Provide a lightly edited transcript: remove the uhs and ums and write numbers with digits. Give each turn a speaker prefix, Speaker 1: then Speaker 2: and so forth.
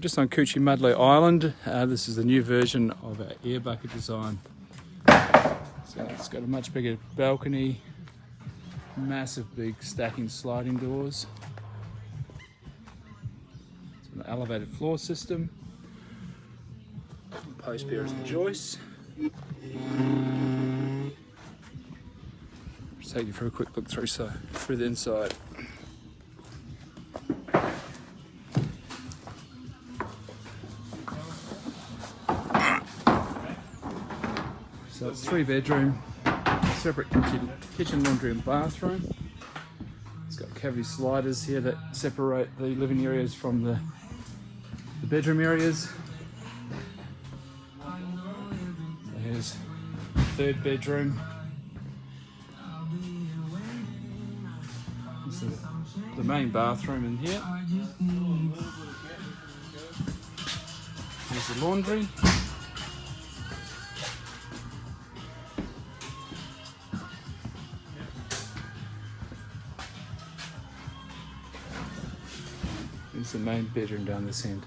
Speaker 1: just on Coochie Island. This is the new version of our Erbacher design. So it's got a much bigger balcony, massive big stacking sliding doors. It's an elevated floor system. Post bearers and joists. Just take you for a quick look through the inside. So it's 3-bedroom, separate kitchen, laundry and bathroom. It's got cavity sliders here that separate the living areas from the bedroom areas. So here's the 3rd bedroom. This is the main bathroom in here. Here's the laundry. Here's the main bedroom down this end.